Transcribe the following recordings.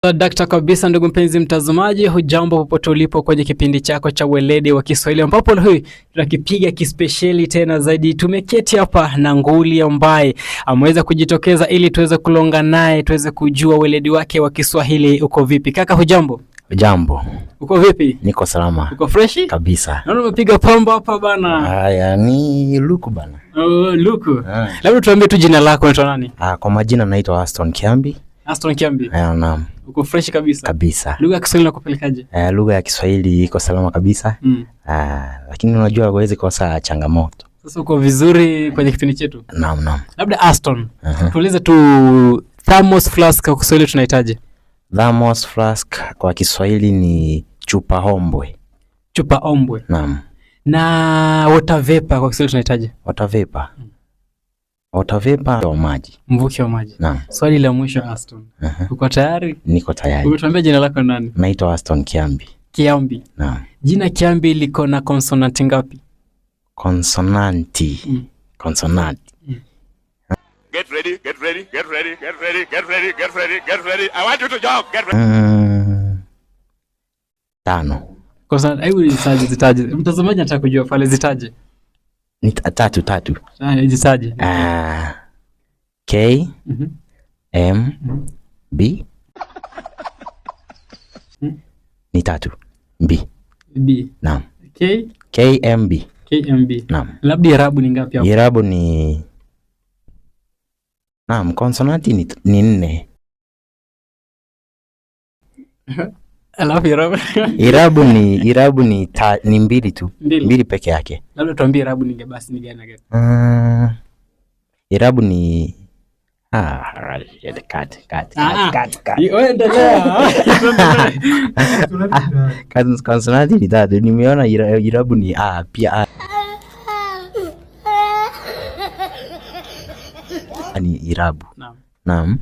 Dakta kabisa, ndugu mpenzi mtazamaji, hujambo popote ulipo kwenye kipindi chako cha Weledi wa Kiswahili, ambapo leo tunakipiga kispesheli tena zaidi. Tumeketi hapa na nguli ambaye ameweza kujitokeza ili tuweze kulonga naye, tuweze kujua weledi wake wa Kiswahili uko vipi. Kaka, hujambo? Hujambo. Uko vipi? Niko salama. Uko freshi? Kabisa. Naona umepiga pamba hapa bana. Haya, ni Luku bana. Luku. Labda tuambie tu jina lako, unaitwa nani? Kwa majina naitwa Aston Kiambi. Aston Kiambi. Naam. Uko fresh kabisa? Kabisa. Lugha ya Kiswahili nakupelekaje? Lugha ya Kiswahili iko salama kabisa. Lakini unajua huwezi kosa changamoto. Sasa uko vizuri kwenye kipindi chetu? Naam. Labda Aston, tueleze tu thermos flask kwa Kiswahili tunahitaji. Thermos flask kwa Kiswahili ni chupa ombwe. Chupa ombwe. Naam. Na water vapor kwa Kiswahili tunahitaji? Water vapor. Water vapor wa maji. Mvuke wa maji. Naam. Swali la mwisho Aston. Uko tayari? Niko tayari. Umetuambia jina lako nani? Naitwa Aston Kiambi. Kiambi. Naam. Jina Kiambi liko na konsonanti ngapi? Konsonanti. Konsonanti. Get ready. I want you to jog. Get ready. 5. Konsonanti, hebu zitaje. Mtazamaji anataka kujua pale zitaje. Ni 3. Zitaje. K M B. Ni 3. B. B. Naam. K M B. Naam. Labda irabu ni ngapi hapo? Irabu ni Naam, konsonanti ni 4. Alafu Irabu ni 2 tu. 2 peke yake. Labda tuambie irabu ni basi ni gani gani? Irabu ni konsonanti ni 3. Nimeona irabu ni a pia ni irabu. Naam.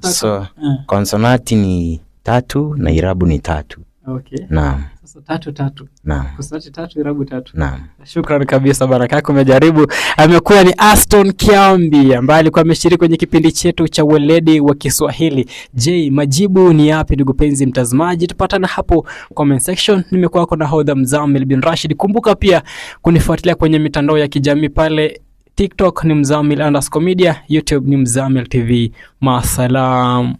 So konsonanti ni 3 na irabu ni 3. Okay. Naam. Sasa 3. Naam. Konsonanti 3, irabu 3. Naam. Shukrani kabisa, baraka yako umejaribu. Amekuwa ni Aston Kiambi ambaye alikuwa ameshiriki kwenye kipindi chetu cha Weledi wa Kiswahili. Je, majibu ni yapi ndugu penzi mtazamaji? Tupatana hapo comment section. Nimekuwa wako na Hodha Mzamil bin Rashid. Kumbuka pia kunifuatilia kwenye mitandao ya kijamii pale TikTok ni Mzamil_media, YouTube ni Mzamil TV. Maasalam.